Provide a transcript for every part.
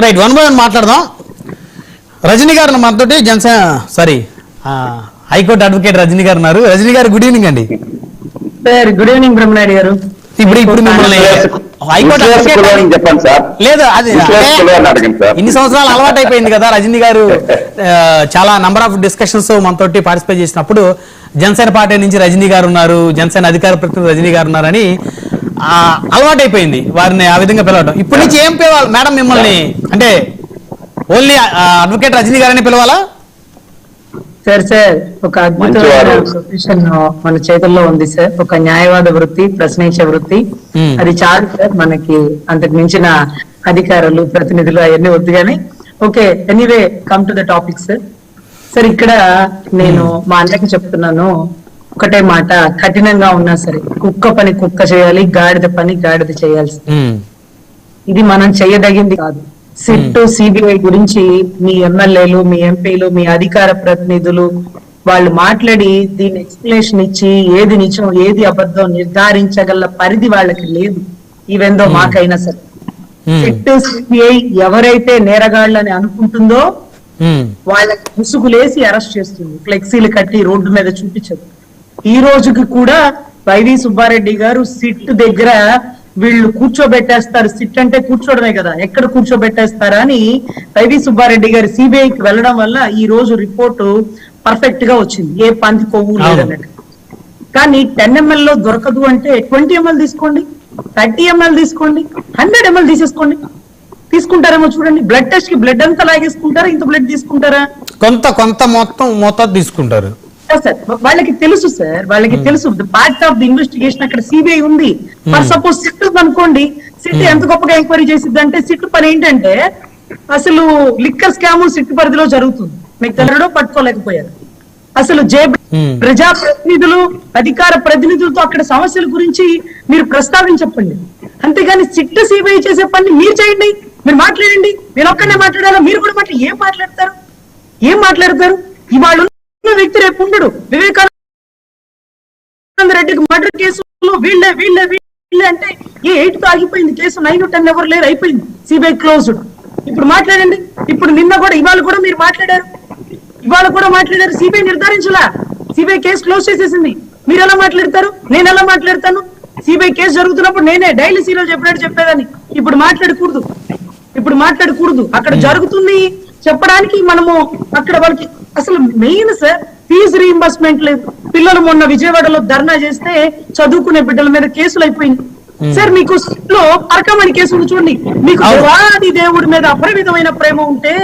Right, one by one మాట్లాడదాం. రజనీ గారు మనతోటి హైకోర్టు అడ్వకేట్ రజనీ గారు ఉన్నారు. రజనీ గారు గుడ్ ఈవినింగ్ అండి. సార్ గుడ్ ఈవినింగ్ బ్రహ్మనాయుడు గారు. ఇప్పుడు మిమ్మల్ని లేదు, అది ఇన్ని సంవత్సరాలు అలవాటు అయిపోయింది కదా. రజనీ గారు చాలా నంబర్ ఆఫ్ డిస్కషన్స్ మనతోటి పార్టిసిపేట్ చేసినప్పుడు జనసేన పార్టీ నుంచి రజనీ గారు ఉన్నారు, జనసేన అధికార ప్రతినిధి రజనీ గారు ఉన్నారని అలవాటు అయిపోయింది వారిని ఆ విధంగా పిలవడం. ఇప్పటి నుంచి ఏం పిలవాలి మేడం మిమ్మల్ని? అంటే ఓన్లీ అడ్వకేట్ రజనీ గారని పిలవాలా? సార్ ఒక అద్భుతమైన ప్రొఫెషన్ మన చేతుల్లో ఉంది సార్. ఒక న్యాయవాద వృత్తి, ప్రశ్నించే వృత్తి, అది చాలు సార్. మనకి అంతకు మించిన అధికారులు, ప్రతినిధులు అవన్నీ వద్దు కానీ. Okay, anyway come to the topic sir. Sir ఇక్కడ నేను మా అన్నకి చెప్తున్నాను ఒకటే మాట, కఠినంగా ఉన్నా సరే కుక్క పని కుక్క చేయాలి, గాడిద పని గాడిద చేయాలి. ఇది మనం చేయదగింది కాదు. సిట్ సిబిఐ గురించి మీ ఎమ్మెల్యేలు, మీ ఎంపీలు, మీ అధికార ప్రతినిధులు వాళ్ళు మాట్లాడి దీన్ని ఎక్స్ప్లెనేషన్ ఇచ్చి ఏది నిజం ఏది అబద్ధం నిర్ధారించగల పరిధి వాళ్ళకి లేదు. ఈవెందో మాకైనా సరే సిట్ సిబిఐ ఎవరైతే నేరగాళ్ళని అనుకుంటుందో వాళ్ళకి ముసుగులేసి అరెస్ట్ చేస్తుంది, ఫ్లెక్సీలు కట్టి రోడ్డు మీద చూపించదు. ఈ రోజుకి కూడా వైవి సుబ్బారెడ్డి గారు సిట్ దగ్గర వీళ్ళు కూర్చోబెట్టేస్తారు, సిట్ అంటే కూర్చోవడమే కదా, ఎక్కడ కూర్చోబెట్టేస్తారా అని వైవి సుబ్బారెడ్డి గారు సిబిఐకి వెళ్ళడం వల్ల ఈ రోజు రిపోర్టు పర్ఫెక్ట్ గా వచ్చింది, ఏ పంది కొవ్వు లేదన్నట్టు. కానీ 10 ml లో దొరకదు అంటే 20 ml తీసుకోండి, 30 ml తీసుకోండి, 100 ml తీసేసుకోండి. తీసుకుంటారేమో చూడండి. బ్లడ్ టెస్ట్ కి బ్లడ్ అంతా లాగేసుకుంటారా, ఇంత బ్లడ్ తీసుకుంటారా? కొంత మొత్తం తీసుకుంటారు సార్. వాళ్ళకి తెలుసు సార్, వాళ్ళకి తెలుసు పార్ట్ ఆఫ్ ది ఇన్వెస్టిగేషన్ అక్కడ సిబిఐ ఉంది. ఫర్ సపోజ్ సిట్ అనుకోండి, సిట్ ఎంత గొప్పగా ఎంక్వైరీ చేసిద్ది అంటే, సిట్ పని ఏంటంటే అసలు లిక్కర్ స్కామ్ సిట్ పరిధిలో జరుగుతుంది, మీకు తెలడో పట్టుకోలేకపోయారు. అసలు ప్రజా ప్రతినిధులు, అధికార ప్రతినిధులతో అక్కడ సమస్యల గురించి మీరు ప్రస్తావించండి. అంతేగాని సిట్ సిబిఐ చేసే పని మీరు చేయండి, మీరు మాట్లాడండి. నేను ఒక్కనే మాట్లాడాలా, మీరు కూడా ఏం మాట్లాడతారు? ఇవాళ వ్యక్తి రేపు ఉండడు. వివేకానంద రెడ్డికి మర్డర్ కేసులో వీళ్ళే అంటే 8తో ఆగిపోయింది కేసు, 9, 10 ఎవరు లేరు, అయిపోయింది, సిబిఐ క్లోజ్డ్. ఇప్పుడు మాట్లాడండి. ఇప్పుడు ఇవాళ కూడా మీరు మాట్లాడారు, సిబిఐ నిర్ధారించలా, సిబిఐ కేసు క్లోజ్ చేసేసింది. మీరు ఎలా మాట్లాడతారు? నేను ఎలా మాట్లాడతాను? సిబిఐ కేసు జరుగుతున్నప్పుడు నేనే డైలీ సీలో చెప్పేదాన్ని. ఇప్పుడు మాట్లాడకూడదు. అక్కడ జరుగుతుంది చెప్పడానికి మనము అక్కడ వాళ్ళకి అసలు మెయిన్ సార్ ఫీజు రీయింబర్స్మెంట్ లేదు. పిల్లలు మొన్న విజయవాడలో ధర్నా చేస్తే చదువుకునే బిడ్డల మీద కేసులు అయిపోయింది సార్. మీకు లో పరకమని కేసులు చూడండి. మీకు దేవాది దేవుడి మీద అపరిమితమైన ప్రేమ ఉంటే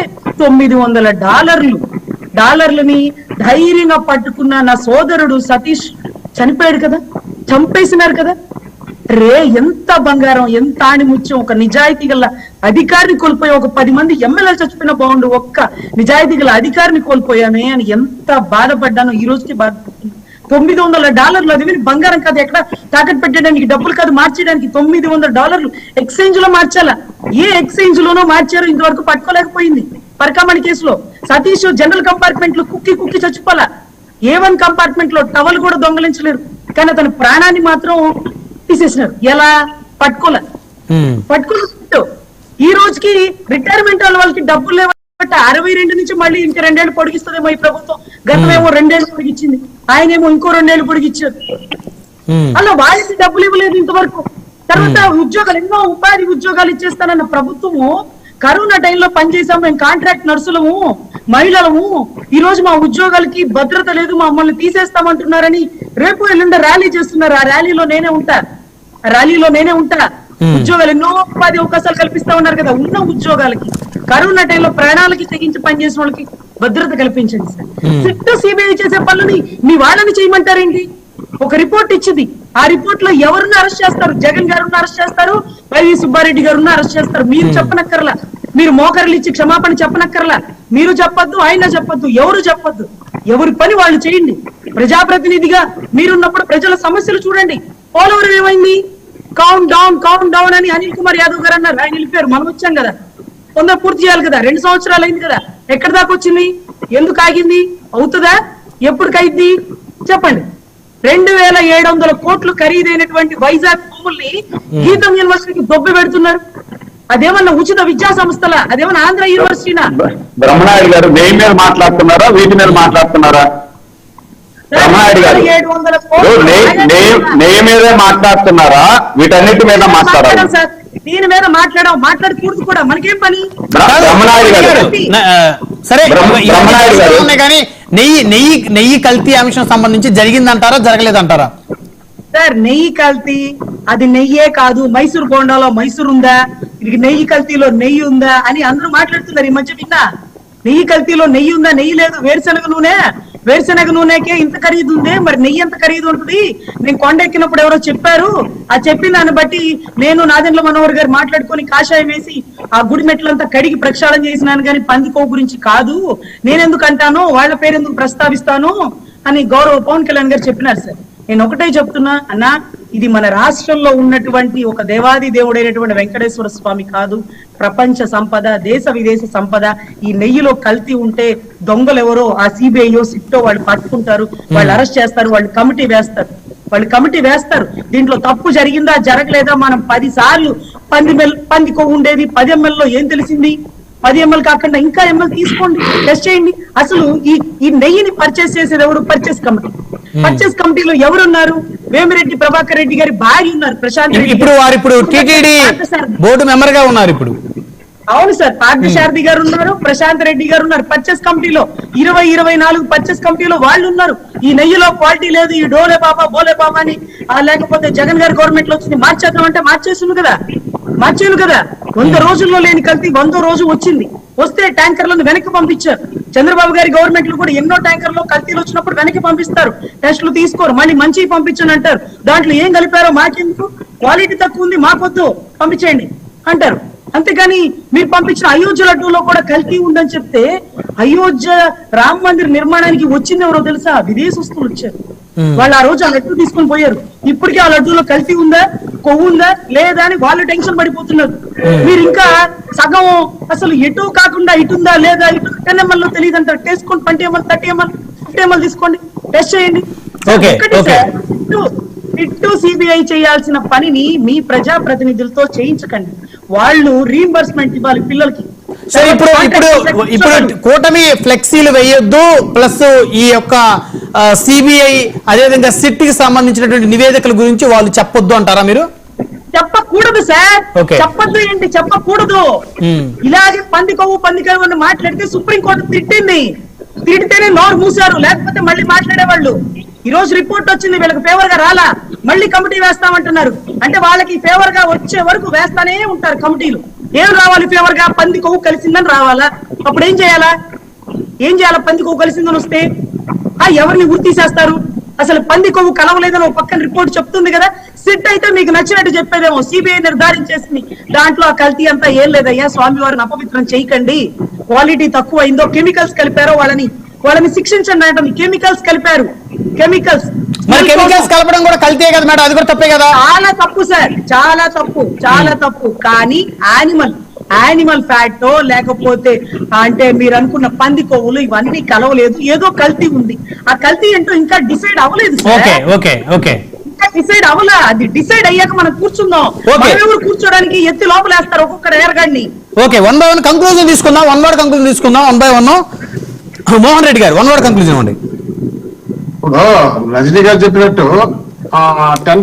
$900 ధైర్యంగా పట్టుకున్న నా సోదరుడు సతీష్ చనిపోయాడు కదా, చంపేసినారు కదా. ఎంత బంగారం, ఎంత ఆణిముత్యం. ఒక నిజాయితీ గల అధికారిని కోల్పోయి, ఒక 10 మంది ఎమ్మెల్యేలు చచ్చిపోయిన బాగుండు, ఒక్క నిజాయితీ గల అధికారిని కోల్పోయామే అని ఎంత బాధపడ్డానో ఈ రోజుకి బాధపడుతున్నాను. $900 అది బంగారం కాదు, ఎక్కడ తాకట్టు పెట్టడానికి డబ్బులు కాదు, మార్చేయడానికి $900 ఎక్స్చేంజ్ లో మార్చాలా. ఏ ఎక్స్చేంజ్ లోనో మార్చారో ఇంతవరకు పట్టుకోలేకపోయింది. పరకామణి కేసులో సతీష్ జనరల్ కంపార్ట్మెంట్ లో కుక్కి చచ్చిపోలా. A1 కంపార్ట్మెంట్ లో టవల్ కూడా దొంగలించలేరు, కానీ అతని ప్రాణాన్ని మాత్రం తీసేసినారు. ఎలా? పట్టుకోలే. ఈ రోజుకి రిటైర్మెంట్ వాళ్ళకి డబ్బులు లేవట. 62 నుంచి మళ్ళీ ఇంకా 2 ఏళ్ళు పొడిగిస్తుందేమో ఈ ప్రభుత్వం. గతమేమో 2 ఏళ్ళు పొడిగించింది, ఆయనేమో ఇంకో 2 ఏళ్ళు పొడిగించారు. అలా వాళ్ళకి డబ్బులు ఇవ్వలేదు ఇంతవరకు. తర్వాత ఉద్యోగాలు, ఎన్నో ఉపాధి ఉద్యోగాలు ఇచ్చేస్తానన్న ప్రభుత్వము కరోనా టైంలో పనిచేసాము, మేము కాంట్రాక్ట్ నర్సులము, మహిళలము, ఈ రోజు మా ఉద్యోగాలకి భద్రత లేదు, మమ్మల్ని తీసేస్తామంటున్నారని రేపు ఎల్లుండి ర్యాలీ చేస్తున్నారు. ఆ ర్యాలీలో నేనే ఉంటా. ఉద్యోగాలు, ఎన్నో ఉపాధి అవకాశాలు కల్పిస్తా ఉన్నారు కదా. ఉన్న ఉద్యోగాలకి కరోనా టైంలో ప్రాణాలకి తెగించి పనిచేసిన వాళ్ళకి భద్రత కల్పించండి సార్. సిట్ సిబిఐ చేసే పనులని మీ వాళ్ళని చేయమంటారేంటి? ఒక రిపోర్ట్ ఇచ్చింది, ఆ రిపోర్ట్ లో ఎవరిని అరెస్ట్ చేస్తారు? జగన్ గారుని అరెస్ట్ చేస్తారు, వైవి సుబ్బారెడ్డి గారుని అరెస్ట్ చేస్తారు. మీరు చెప్పనక్కర్లా, మీరు మోకర్లు ఇచ్చి క్షమాపణ చెప్పనక్కర్లా, మీరు చెప్పొద్దు, ఆయన చెప్పొద్దు, ఎవరు చెప్పొద్దు. ఎవరి పని వాళ్ళు చేయండి. ప్రజాప్రతినిధిగా మీరున్నప్పుడు ప్రజల సమస్యలు చూడండి. పోలవరం ఏమైంది? కౌంట్ డౌన్ అని అనిల్ కుమార్ యాదవ్ గారు అన్నారు, ఆయన వెళ్ళిపోయారు. మనం వచ్చాం కదా, తొందర పూర్తి చేయాలి కదా, 2 సంవత్సరాలు అయింది కదా, ఎక్కడి దాకా వచ్చింది? ఎందుకు ఆగింది? అవుతుందా? ఎప్పటికైద్ది చెప్పండి. 2700 కోట్లు ఖరీదైనటువంటి వైజాగ్ భూముల్ని గీతం యూనివర్సిటీకి దొబ్బి పెడుతున్నారు. అదేమన్నా ఉచిత విద్యా సంస్థల, అదేమన్నా ఆంధ్ర యూనివర్సిటీనా? బ్రహ్మనాయుడు గారు నెయ్యి మీద మాట్లాడుతున్నారా, వీటి మీద మాట్లాడుతున్నారా? బ్రహ్మనాయుడు గారు 700 కోట్లు నెయ్యి మీదే మాట్లాడుతున్నారా, వీటన్నిటి మీద మాట్లాడాలి? సార్ దీని మీద మాట్లాడి కూడదు కూడా, మనకేం పని? బ్రహ్మనాయుడు గారు సరే, బ్రహ్మనాయుడు గారు ఉన్నాయి కానీ నెయ్యి కల్తీ అంశం సంబంధించి జరిగిందంటారా, జరగలేదంటారా? సార్ నెయ్యి కల్తీ అది నెయ్యే కాదు, మైసూర్ బోండాలో మైసూర్ ఉందా, ఇది నెయ్యి కల్తీలో నెయ్యి ఉందా అని అందరూ మాట్లాడుతున్నారు ఈ మధ్య. విన్నా నెయ్యి కల్తీలో నెయ్యి ఉందా? నెయ్యి లేదు. వేరుశనగ నూనెకే ఇంత ఖరీదు ఉంది, మరి నెయ్యి ఎంత ఖరీదు ఉంటుంది? నేను కొండెక్కినప్పుడు ఎవరో చెప్పారు, ఆ చెప్పిన దాన్ని బట్టి నేను నాదెండ్ల మనోహర్ గారు మాట్లాడుకొని కాషాయం వేసి ఆ గుడి మెట్లంతా కడిగి ప్రక్షాళన చేసినాను, కానీ పందికో గురించి కాదు. నేనెందుకు అంటాను, వాళ్ళ పేరు ఎందుకు ప్రస్తావిస్తాను అని గౌరవ పవన్ కళ్యాణ్ గారు చెప్పినారు. సార్ నేను ఒకటే చెప్తున్నా అన్నా, ఇది మన రాష్ట్రంలో ఉన్నటువంటి ఒక దేవాది దేవుడైనటువంటి వెంకటేశ్వర స్వామి కాదు, ప్రపంచ సంపద, దేశ విదేశ సంపద. ఈ నెయ్యిలో కల్తీ ఉంటే దొంగలు ఎవరో ఆ సిబిఐయో సిట్టో వాళ్ళు పట్టుకుంటారు, వాళ్ళు అరెస్ట్ చేస్తారు, వాళ్ళు కమిటీ వేస్తారు. దీంట్లో తప్పు జరిగిందా జరగలేదా మనం 10 సార్లు పంది కొవ్వు ఉండేది 10 ml లో ఏం తెలిసింది? 10 ml కాకుండా ఇంకా ml తీసుకోండి, టెస్ట్ చేయండి. అసలు ఈ నెయ్యిని పర్చేస్ చేసేది ఎవరు? పర్చేస్ కమిటీలో ఎవరున్నారు? వేమిరెడ్డి ప్రభాకర్ రెడ్డి గారి భార్య ఉన్నారు, ప్రశాంత్ రెడ్డి. ఇప్పుడు టీటీడీ బోర్డు మెంబర్ గా ఉన్నారు ఇప్పుడు. అవును సార్, పార్థసారథి గారు ఉన్నారు, ప్రశాంత్ రెడ్డి గారు ఉన్నారు పర్చేస్ కమిటీలో. 24 పర్చేస్ కమిటీలో వాళ్ళు ఉన్నారు. ఈ నెయ్యిలో క్వాలిటీ లేదు, ఈ డోలే బాబా అని లేకపోతే జగన్ గారి గవర్నమెంట్ లో వచ్చింది మార్చేద్దాం అంటే మార్చేసింది కదా. 100 రోజుల్లో లేని కల్తీ 100 రోజు వచ్చింది. వస్తే ట్యాంకర్లను వెనక్కి పంపించారు. చంద్రబాబు గారి గవర్నమెంట్ లో కూడా ఎన్నో ట్యాంకర్లో కల్తీలు వచ్చినప్పుడు వెనక్కి పంపిస్తారు, టెస్టులు తీసుకోరు, మళ్ళీ మంచి పంపించని అంటారు. దాంట్లో ఏం కలిపారో మాకెందుకు, క్వాలిటీ తక్కువ ఉంది మాకొద్దు పంపించేయండి అంటారు. అంతేగాని మీరు పంపించిన అయోధ్య లడ్డూలో కూడా కల్తీ ఉందని చెప్తే, అయోధ్య రామ మందిర్ నిర్మాణానికి వచ్చింది ఎవరో తెలుసా? విదేశస్తులు వచ్చారు. వాళ్ళు ఆ రోజు ఆ లడ్డు తీసుకొని పోయారు. ఇప్పటికీ ఆ లడ్డూలో కల్తీ ఉందా, కొవ్వు ఉందా లేదా అని వాళ్ళు టెన్షన్ పడిపోతున్నారు. మీరు ఇంకా సగం అసలు ఎటు కాకుండా ఇటుందా లేదా, ఇటు 10 ml లో తెలియదు అంటారు. టేసుకోండి, 20 ml 30 ml 50 ml తీసుకోండి, టెస్ట్ చేయండి. ఇటు సిబిఐ చేయాల్సిన పనిని మీ ప్రజా ప్రతినిధులతో చేయించకండి. వాళ్ళు రీఎంబర్స్మెంట్ ఇవ్వాలి పిల్లలకి. సరే, ఇప్పుడు కూటమి ఫ్లెక్సీలు వేయొద్దు, ప్లస్ ఈ యొక్క సిబిఐ అదేవిధంగా సిట్ కి సంబంధించినటువంటి నివేదికల గురించి వాళ్ళు చెప్పొద్దు అంటారా మీరు? చెప్పకూడదు సార్, చెప్పొద్దు ఏంటి, చెప్పకూడదు. ఇలాగే పంది కొవ్వు అని మాట్లాడితే సుప్రీంకోర్టు తిడితేనే నోరు మూసారు, లేకపోతే మళ్ళీ మాట్లాడేవాళ్ళు. ఈ రోజు రిపోర్ట్ వచ్చింది, వీళ్ళకి ఫేవర్ గా రాలా, మళ్ళీ కమిటీ వేస్తామంటున్నారు. అంటే వాళ్ళకి ఫేవర్ గా వచ్చే వరకు వేస్తానే ఉంటారు కమిటీలు. ఏం రావాలి ఫేవర్ గా? పంది కొవ్వు కలిసిందని రావాలా? అప్పుడు ఏం చేయాలా? పంది కొవ్వు కలిసిందని వస్తే ఎవరిని ఉరి తీసేస్తారు? అసలు పంది కొవ్వు కలవలేదని ఒక పక్కన రిపోర్ట్ చెప్తుంది కదా. సిట్ అయితే మీకు నచ్చినట్టు చెప్పేదేమో, సిబిఐ నిర్ధారించేసింది దాంట్లో ఆ కల్తీ అంతా ఏం లేదయ్యా, స్వామివారిని అపవిత్రం చేయకండి, క్వాలిటీ తక్కువ అయిందో, కెమికల్స్ కలిపారో వాళ్ళని శిక్షించండి అంటుంది. కెమికల్స్ కలిపారు, కెమికల్స్ కలపడం కూడా కల్తీ కదా మేడం, అది కూడా తప్పే కదా. చాలా తప్పు సార్, చాలా తప్పు. కానీ యానిమల్ ఫ్యాట్ లేకపోతే అంటే మీరు అనుకున్న పంది కొవ్వులు ఇవన్నీ కలవలేదు, ఏదో కల్తీ ఉంది. ఆ కల్తీ ఏంటో ఇంకా డిసైడ్ అవ్వలేదు సార్, ఇంకా డిసైడ్ అవ్వలా. అది డిసైడ్ అయ్యాక మనం కూర్చుందాం. కూర్చోడానికి ఎత్తి లోపలేస్తారు ఒక్కొక్కరు ఎరగండి. ఓకే, 1 by 1 కంక్లూజన్ తీసుకుందాం, 1 word కంక్లూజన్ తీసుకుందాం. 1 by 1 మోహన్ రెడ్డి గారు 1 word కంక్లూజన్ ఇవ్వండి. ఇప్పుడు రజనీ గారు చెప్పినట్టు 10